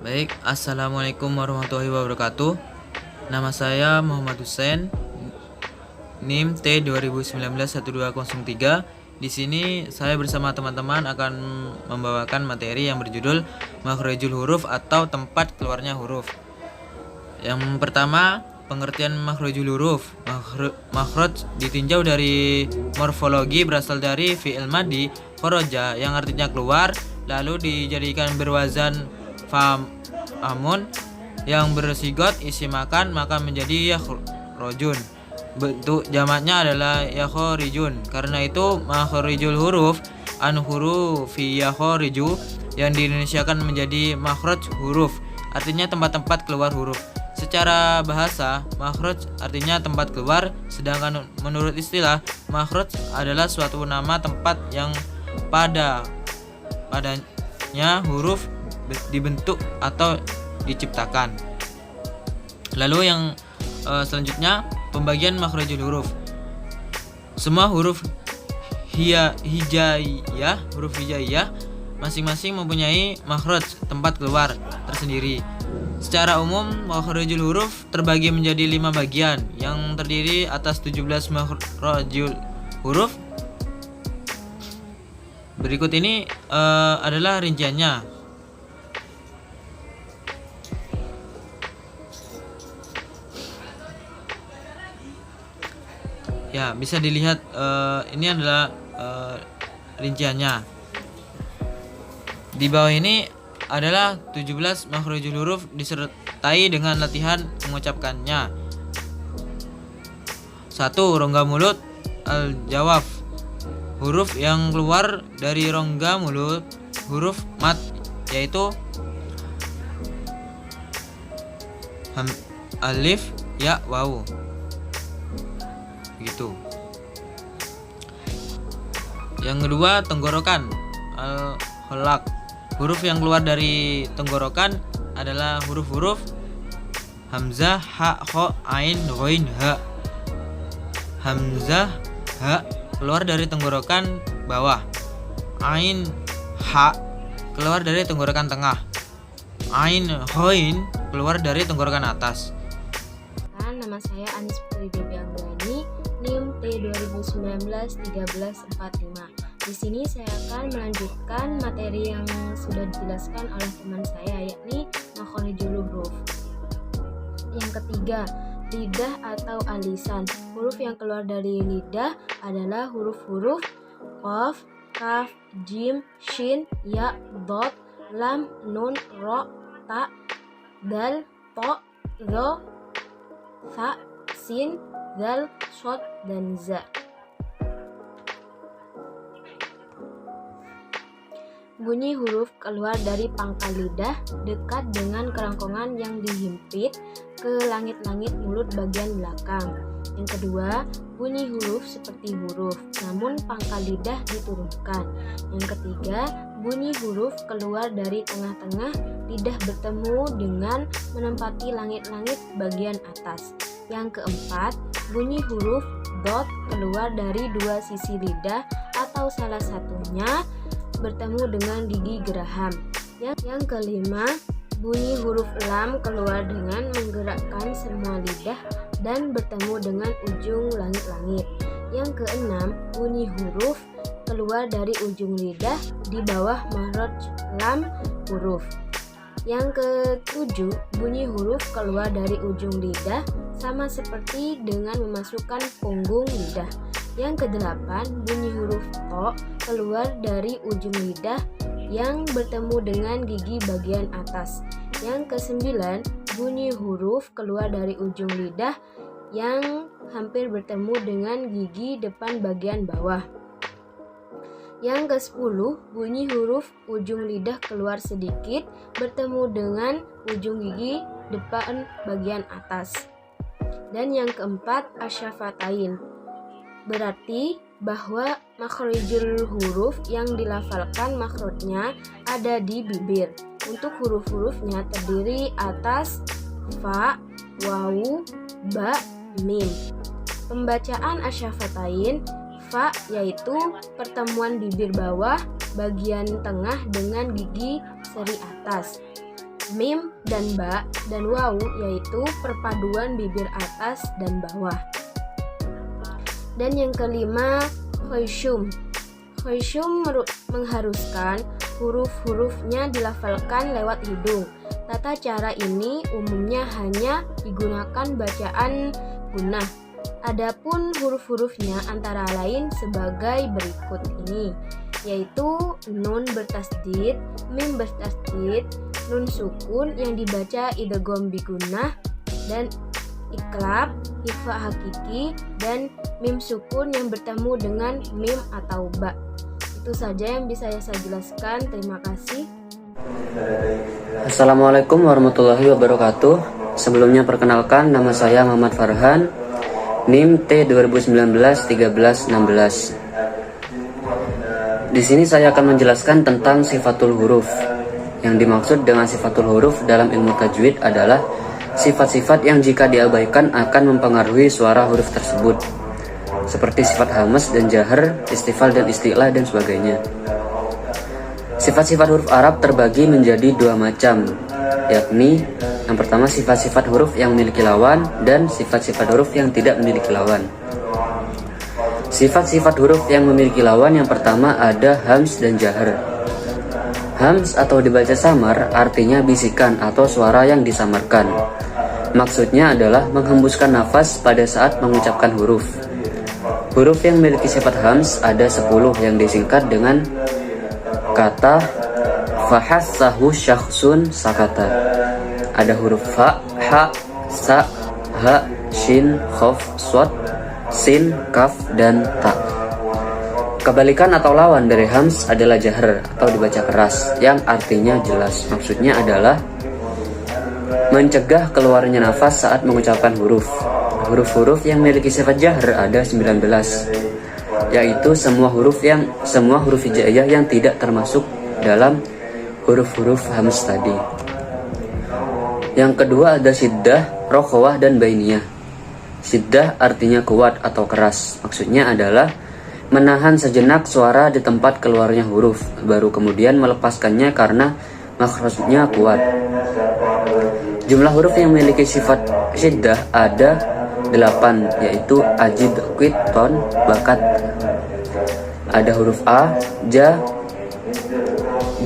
Baik, Assalamualaikum warahmatullahi wabarakatuh. Nama saya Muhammad Hussein, NIM T 2019-1203. Di sini saya bersama teman-teman akan membawakan materi yang berjudul makhrajul huruf atau tempat keluarnya huruf. Yang pertama, pengertian makhrajul huruf. Makhraj ditinjau dari morfologi, berasal dari fi'il madhi kharaja yang artinya keluar, lalu dijadikan berwazan amun yang bersigot isi makan, maka menjadi yakhrojun. Bentuk jamaknya adalah yakhorijun. Karena itu makhorijul huruf an hurufi yakhriju yang diindonesiakan menjadi makhraj huruf, artinya tempat-tempat keluar huruf. Secara bahasa, makhraj artinya tempat keluar, sedangkan menurut istilah, makhraj adalah suatu nama tempat yang padanya huruf dibentuk atau diciptakan. Lalu yang selanjutnya, pembagian makhrajul huruf. Semua huruf hijaiyah masing-masing mempunyai makhraj tempat keluar tersendiri. Secara umum, makhrajul huruf terbagi menjadi 5 bagian yang terdiri atas 17 makhrajul huruf. Berikut ini adalah rinciannya. Ya, bisa dilihat ini adalah rinciannya. Di bawah ini adalah 17 makhrajul huruf disertai dengan latihan mengucapkannya. 1. Rongga mulut al-jawaf. Huruf yang keluar dari rongga mulut huruf mat, yaitu alif, ya, waw. Begitu. Yang kedua, tenggorokan al-khalaq. Huruf yang keluar dari tenggorokan adalah huruf-huruf hamzah, ha, kha, ain, ghain, ha. Hamzah, ha keluar dari tenggorokan bawah. Ain, ha keluar dari tenggorokan tengah. Ain, ghain keluar dari tenggorokan atas. Nama saya Anis Putri Dewi Anggrani, NIM T 2019-1345. Di sini saya akan melanjutkan materi yang sudah dijelaskan oleh teman saya, yakni makhrajul huruf. Yang ketiga, lidah atau alisan. Huruf yang keluar dari lidah adalah huruf-huruf qaf, kaf, jim, shin, ya, dot, lam, nun, ro, ta, dal, to, ro, fa, sin, dal, shod, dan za. Bunyi huruf keluar dari pangkal lidah dekat dengan kerongkongan yang dihimpit ke langit-langit mulut bagian belakang. Yang kedua, bunyi huruf seperti huruf, namun pangkal lidah diturunkan. Yang ketiga, bunyi huruf keluar dari tengah-tengah lidah bertemu dengan menempati langit-langit bagian atas. Yang keempat, bunyi huruf dot keluar dari dua sisi lidah atau salah satunya bertemu dengan gigi geraham. Yang kelima, bunyi huruf lam keluar dengan menggerakkan semua lidah dan bertemu dengan ujung langit-langit. Yang keenam, bunyi huruf keluar dari ujung lidah di bawah makhraj lam huruf. Yang ketujuh, bunyi huruf keluar dari ujung lidah sama seperti dengan memasukkan punggung lidah. Yang kedelapan, bunyi huruf to keluar dari ujung lidah yang bertemu dengan gigi bagian atas. Yang kesembilan, bunyi huruf keluar dari ujung lidah yang hampir bertemu dengan gigi depan bagian bawah. Yang ke-10, bunyi huruf ujung lidah keluar sedikit bertemu dengan ujung gigi depan bagian atas. Dan yang keempat, asyafatain. Berarti bahwa makhrajul huruf yang dilafalkan makhrajnya ada di bibir. Untuk huruf-hurufnya terdiri atas fa, wawu, ba, mim. Pembacaan asyafatain, fa yaitu pertemuan bibir bawah bagian tengah dengan gigi seri atas. mim dan ba dan waw, yaitu perpaduan bibir atas dan bawah. Dan yang kelima, khoisyum. Khoisyum mengharuskan huruf-hurufnya dilafalkan lewat hidung. Tata cara ini umumnya hanya digunakan bacaan gunnah. Adapun huruf-hurufnya antara lain sebagai berikut ini, yaitu nun bertasdid, mim bertasdid, nun sukun yang dibaca idgham bi gunnah, dan iklab, ikhfa hakiki, dan mim sukun yang bertemu dengan mim atau ba. Itu saja yang bisa saya jelaskan. Terima kasih. Assalamualaikum warahmatullahi wabarakatuh. Sebelumnya perkenalkan, nama saya Muhammad Farhan, NIM T 2019-13-16. Di sini saya akan menjelaskan tentang sifatul huruf. Yang dimaksud dengan sifatul huruf dalam ilmu tajwid adalah sifat-sifat yang jika diabaikan akan mempengaruhi suara huruf tersebut, seperti sifat hamas dan jahar, istifal dan isti'la dan sebagainya. Sifat-sifat huruf Arab terbagi menjadi dua macam, yakni yang pertama sifat-sifat huruf yang memiliki lawan dan sifat-sifat huruf yang tidak memiliki lawan. Sifat-sifat huruf yang memiliki lawan yang pertama ada hams dan jahar. Hams atau dibaca samar artinya bisikan atau suara yang disamarkan. Maksudnya adalah menghembuskan nafas pada saat mengucapkan huruf. Huruf yang memiliki sifat hams ada 10 yang disingkat dengan kata fahassahu syakhsun sakata. Ada huruf fa, ha, sa, ha, shin, khof, swat, sin, kaf, dan ta. Kebalikan atau lawan dari hams adalah jahar atau dibaca keras, yang artinya jelas. Maksudnya adalah mencegah keluarnya nafas saat mengucapkan huruf. Huruf-huruf yang memiliki sifat jahar ada 19, yaitu semua huruf hijaiyah yang tidak termasuk dalam huruf-huruf hams tadi. Yang kedua ada syiddah, rokhawah, dan bainiyah. Syiddah artinya kuat atau keras. Maksudnya adalah menahan sejenak suara di tempat keluarnya huruf, baru kemudian melepaskannya karena makhrajnya kuat. Jumlah huruf yang memiliki sifat syiddah ada 8, yaitu ajid, qid, ton, bakat. Ada huruf a, ja,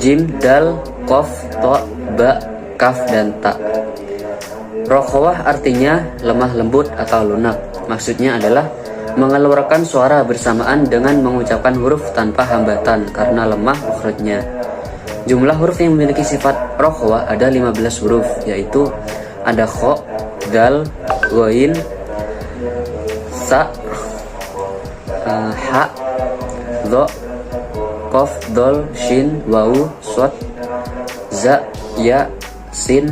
jim, dal, qaf, to, ba, kaf, dan ta. Rokhawah artinya lemah lembut atau lunak. Maksudnya adalah mengeluarkan suara bersamaan dengan mengucapkan huruf tanpa hambatan karena lemah makhrajnya. Jumlah huruf yang memiliki sifat rokhawah ada 15 huruf, yaitu ada kho, dal, ghain, sa, ha, dho, qaf, dol, shin, wawu, swat, za, ya, sin,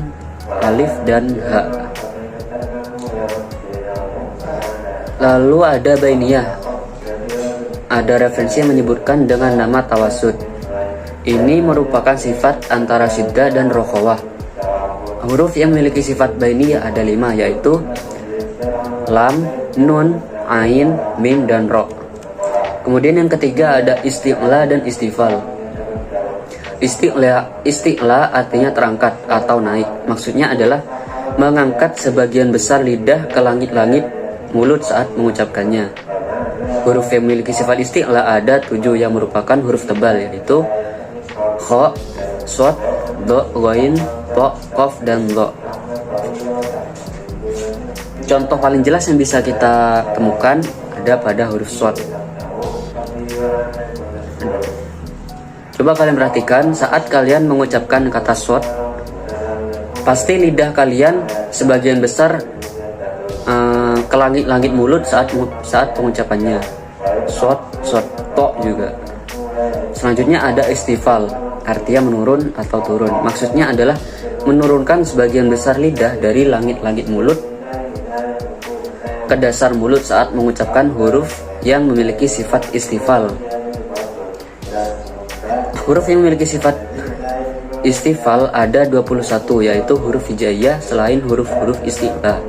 alif, dan ha. Lalu ada bainiyah. Ada referensi yang menyebutkan dengan nama tawasud. Ini merupakan sifat antara syiddah dan rokhawah. Huruf yang memiliki sifat bainiyah ada 5, yaitu lam, nun, ain, mim, dan ro. Kemudian yang ketiga ada isti'la dan istifal. Isti'la artinya terangkat atau naik. Maksudnya adalah mengangkat sebagian besar lidah ke langit-langit mulut saat mengucapkannya. Huruf yang memiliki sifat isti'la ada 7 yang merupakan huruf tebal, yaitu kho, swat, do, ghain, to, qaf, dan lo. Contoh paling jelas yang bisa kita temukan ada pada huruf swat. Coba kalian perhatikan saat kalian mengucapkan kata swat, pasti lidah kalian sebagian besar ke langit-langit mulut saat pengucapannya. Swat, swat, to juga. Selanjutnya ada istifal, artinya menurun atau turun. Maksudnya adalah menurunkan sebagian besar lidah dari langit-langit mulut ke dasar mulut saat mengucapkan huruf yang memiliki sifat istifal. Huruf yang memiliki sifat istifal ada 21, yaitu huruf hijaiyah selain huruf-huruf isti'la.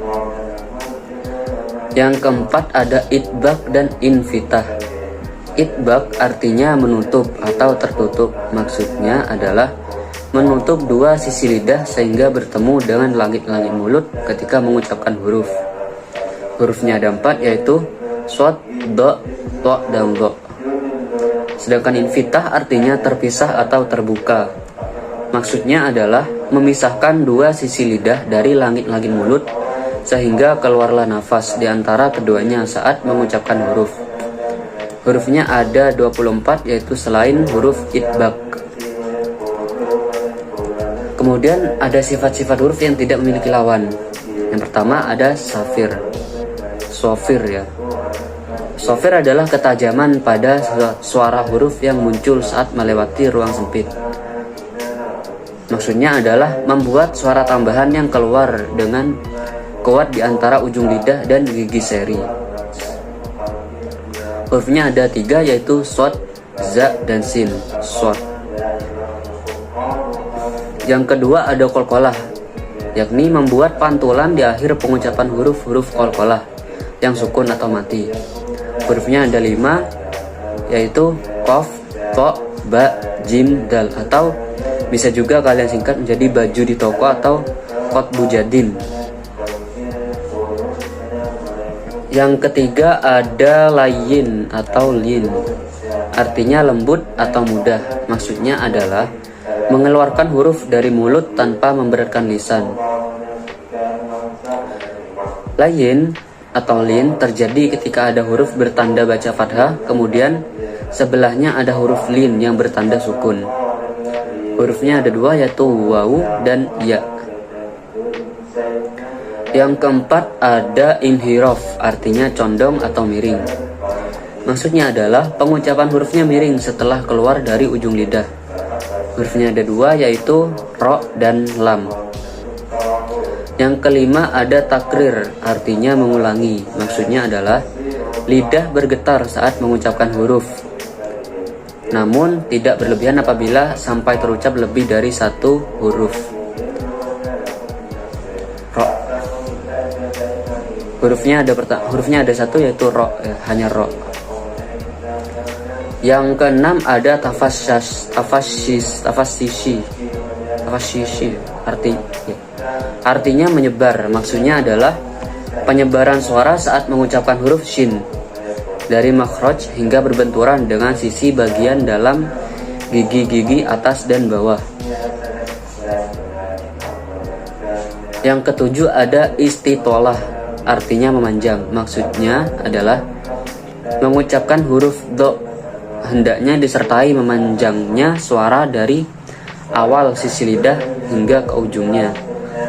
Yang keempat ada itbaq dan infitah. Itbaq artinya menutup atau tertutup. Maksudnya adalah menutup dua sisi lidah sehingga bertemu dengan langit-langit mulut ketika mengucapkan huruf. Hurufnya ada 4, yaitu shod, do, to, dan go. Sedangkan infitah artinya terpisah atau terbuka. Maksudnya adalah memisahkan dua sisi lidah dari langit-langit mulut sehingga keluarlah nafas di antara keduanya saat mengucapkan huruf. Hurufnya ada 24, yaitu selain huruf idbak. Kemudian ada sifat-sifat huruf yang tidak memiliki lawan. Yang pertama ada safir. Sofir ya. Sofir adalah ketajaman pada suara huruf yang muncul saat melewati ruang sempit. Maksudnya adalah membuat suara tambahan yang keluar dengan kuat di antara ujung lidah dan gigi seri. Hurufnya ada 3, yaitu shod, za, dan sin. Shod. Yang kedua ada qalqalah, yakni membuat pantulan di akhir pengucapan huruf-huruf qalqalah yang sukun atau mati. Hurufnya ada 5, yaitu qaf, to, ba, jim, dal, atau bisa juga kalian singkat menjadi baju di toko atau qotbu jadin. Yang ketiga ada layin atau lin, artinya lembut atau mudah. Maksudnya adalah mengeluarkan huruf dari mulut tanpa memberatkan lisan. Layin atau lin terjadi ketika ada huruf bertanda baca fathah, kemudian sebelahnya ada huruf lin yang bertanda sukun. Hurufnya ada 2, yaitu wawu dan ya. Yang keempat ada inhiraf, artinya condong atau miring. Maksudnya adalah pengucapan hurufnya miring setelah keluar dari ujung lidah. Hurufnya ada 2, yaitu ro dan lam. Yang kelima ada takrir, artinya mengulangi. Maksudnya adalah lidah bergetar saat mengucapkan huruf, namun tidak berlebihan apabila sampai terucap lebih dari 1 huruf. Ro. Hurufnya ada 1, yaitu ro, hanya ro. Yang keenam ada tafasyishi, artinya menyebar. Maksudnya adalah penyebaran suara saat mengucapkan huruf shin dari makhraj hingga berbenturan dengan sisi bagian dalam gigi-gigi atas dan bawah. Yang ketujuh ada istitolah, artinya memanjang. Maksudnya adalah mengucapkan huruf do hendaknya disertai memanjangnya suara dari awal sisi lidah hingga ke ujungnya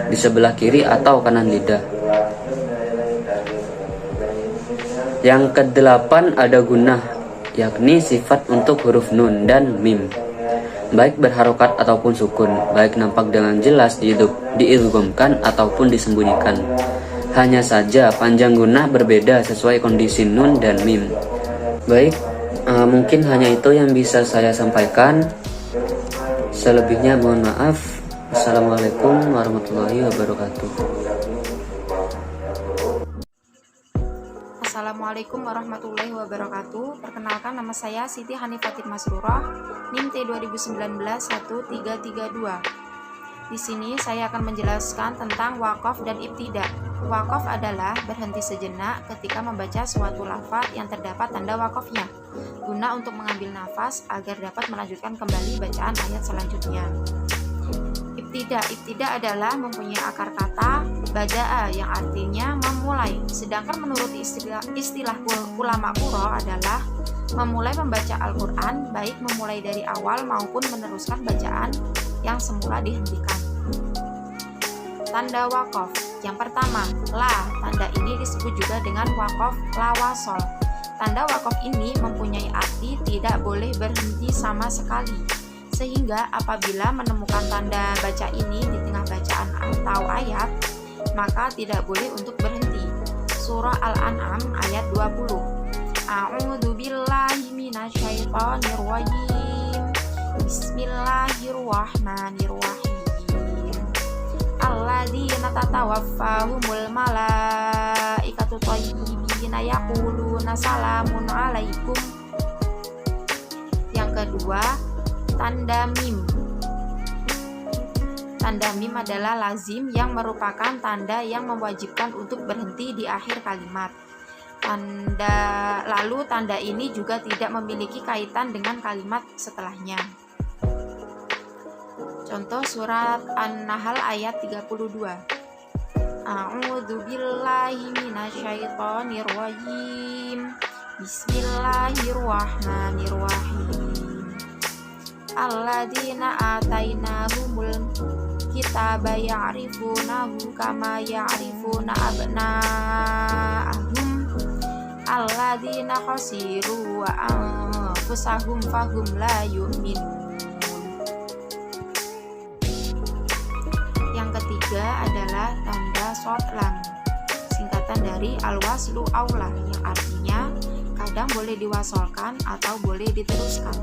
di sebelah kiri atau kanan lidah. Yang kedelapan ada gunnah, yakni sifat untuk huruf nun dan mim, baik berharokat ataupun sukun, baik nampak dengan jelas diidghamkan ataupun disembunyikan. Hanya saja panjang gunnah berbeda sesuai kondisi nun dan mim. Baik, mungkin hanya itu yang bisa saya sampaikan. Selebihnya mohon maaf. Assalamualaikum warahmatullahi wabarakatuh. Assalamualaikum warahmatullahi wabarakatuh. Perkenalkan, nama saya Siti Hanifatin Masrurah, NIM T 2019-1332. Di sini saya akan menjelaskan tentang waqaf dan ibtida. Waqaf adalah berhenti sejenak ketika membaca suatu lafaz yang terdapat tanda waqafnya, guna untuk mengambil nafas agar dapat melanjutkan kembali bacaan ayat selanjutnya. Ibtida adalah mempunyai akar kata bada'a yang artinya memulai. Sedangkan menurut istilah ulama qurra adalah memulai membaca Al-Quran, baik memulai dari awal maupun meneruskan bacaan yang semula dihentikan. Tanda waqaf. Yang pertama, la. Tanda ini disebut juga dengan waqaf la wasol. Tanda waqaf ini mempunyai arti tidak boleh berhenti sama sekali, sehingga apabila menemukan tanda baca ini di tengah bacaan atau ayat, maka tidak boleh untuk berhenti. Surah Al-An'am ayat 20. A'udzu billahi minasyaitonir rajim. Bismillahirrahmanirrahim. Alladzina tatawaffahumul malaikatu thayyibina yaquluna salamun alaikum. Yang kedua, tanda mim. Tanda mim adalah lazim yang merupakan tanda yang mewajibkan untuk berhenti di akhir kalimat. Lalu tanda ini juga tidak memiliki kaitan dengan kalimat setelahnya. Contoh surat An-Nahl ayat 32. A'udzu billahi minasyaitonir rajim. Bismillahirrahmanirrahim. Alladzina atainahumul kitaba ya'rifunahu kama ya'rifuna abna'ahum. Alladzina khasiru wa anfusahum fahum la yu'minun. Yang ketiga adalah tanda shad lam, singkatan dari al-waslu aula, yang artinya kadang boleh diwasolkan atau boleh diteruskan.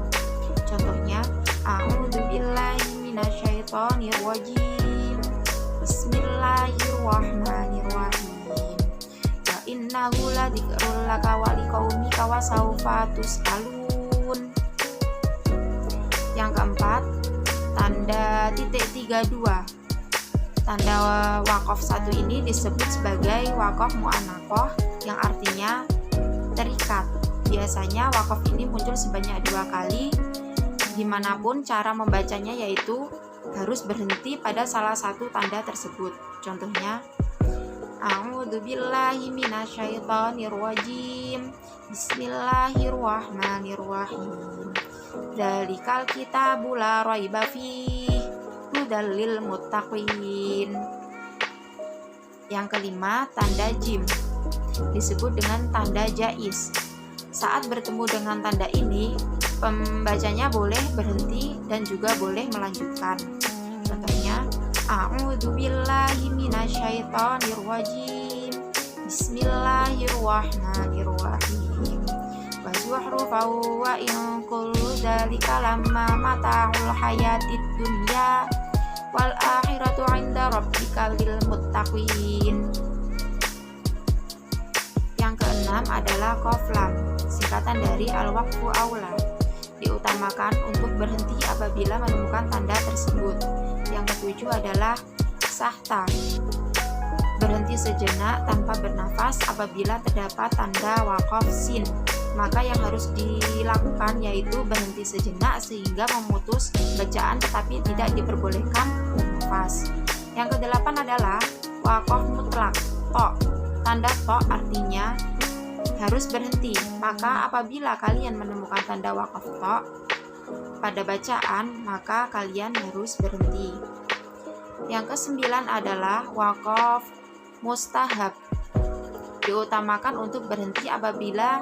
Contohnya, a'udzu billahi minasyaitonir rajim. Bismillahirrahmanirrahim. Wa innahu ladzikrul laka wa liqaumika wa sawfa tus'alun. Yang keempat, tanda titik 32. Tanda wakof 1 ini disebut sebagai wakof mu'annakoh, yang artinya terikat. Biasanya wakof ini muncul sebanyak 2 kali. Dimanapun cara membacanya, yaitu harus berhenti pada salah satu tanda tersebut. Contohnya, a'udzu billahi minasyaitonir rajim. Bismillahirrahmanirrahim. Dzalikal kitabu la raiba fihi hudal lil muttaqin. Yang kelima, tanda jim disebut dengan tanda jaiz. Saat bertemu dengan tanda ini, pembacanya boleh berhenti dan juga boleh melanjutkan. Contohnya, a'udzu billahi minasyaitonir rajim. Bismillahirrahmanirrahim. Wa zuhrufahu wa in kullu dzalika lamma mata'ul hayatid dunya wal akhiratu 'inda rabbika lil muttaqin. Yang keenam adalah qaf lam, singkatan dari al-waqfu aula, diutamakan untuk berhenti apabila menemukan tanda tersebut. Yang ketujuh adalah sahta, berhenti sejenak tanpa bernafas apabila terdapat tanda waqaf sin. Maka yang harus dilakukan yaitu berhenti sejenak sehingga memutus bacaan tetapi tidak diperbolehkan bernafas. Yang kedelapan adalah waqaf mutlak, to. Tanda to artinya harus berhenti. Maka apabila kalian menemukan tanda waqaf to pada bacaan, maka kalian harus berhenti. Yang kesembilan adalah waqaf mustahab, diutamakan untuk berhenti apabila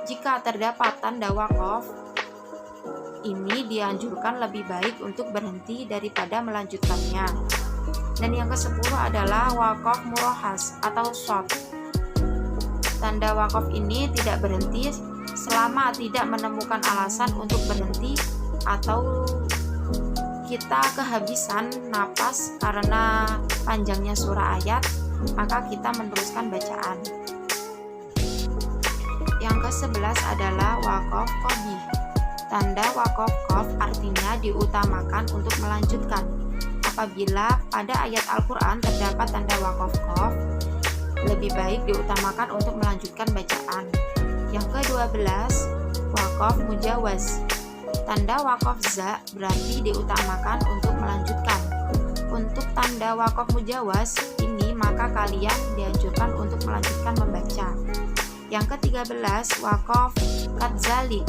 jika terdapat tanda waqaf ini dianjurkan lebih baik untuk berhenti daripada melanjutkannya. Dan yang ke-10 adalah waqaf murahas atau short. Tanda waqaf ini tidak berhenti selama tidak menemukan alasan untuk berhenti atau kita kehabisan napas karena panjangnya surah ayat, maka kita meneruskan bacaan. Yang ke-11 adalah waqaf qabih. Tanda waqaf qaf artinya diutamakan untuk melanjutkan. Apabila pada ayat Al-Quran terdapat tanda waqaf qaf, lebih baik diutamakan untuk melanjutkan bacaan. Yang ke-12, waqaf mujawaz. Tanda waqaf za berarti diutamakan untuk melanjutkan. Untuk tanda waqaf mujawaz ini, maka kalian dianjurkan untuk melanjutkan membaca. Yang ke-13, waqaf kadzalik.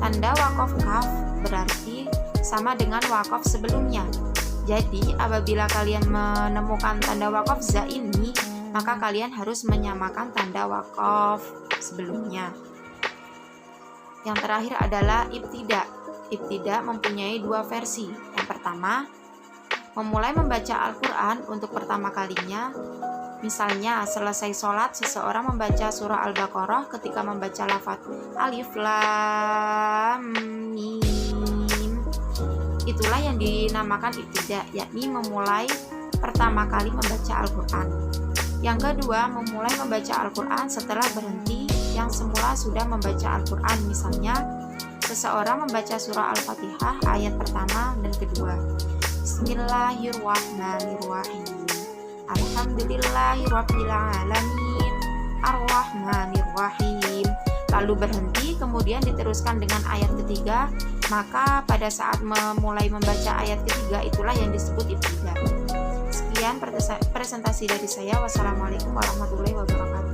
Tanda waqaf kaf berarti sama dengan waqaf sebelumnya. Jadi apabila kalian menemukan tanda waqaf za ini, maka kalian harus menyamakan tanda waqaf sebelumnya. Yang terakhir adalah ibtida. Ibtida mempunyai 2 versi. Yang pertama, memulai membaca Al-Quran untuk pertama kalinya. Misalnya, selesai sholat, seseorang membaca surah Al-Baqarah ketika membaca lafaz Alif Lam Mim. Itulah yang dinamakan ibtida, yakni memulai pertama kali membaca Al-Quran. Yang kedua, memulai membaca Al-Quran setelah berhenti yang semula sudah membaca Al-Quran. Misalnya, seseorang membaca surah Al-Fatihah ayat pertama dan kedua. Bismillahirrahmanirrahim. Alhamdulillahirabbil alamin. Ar-Rahmanirrahim. Lalu berhenti, kemudian diteruskan dengan ayat ketiga. Maka pada saat memulai membaca ayat ketiga itulah yang disebut ibtidah. Sekian presentasi dari saya. Wassalamualaikum warahmatullahi wabarakatuh.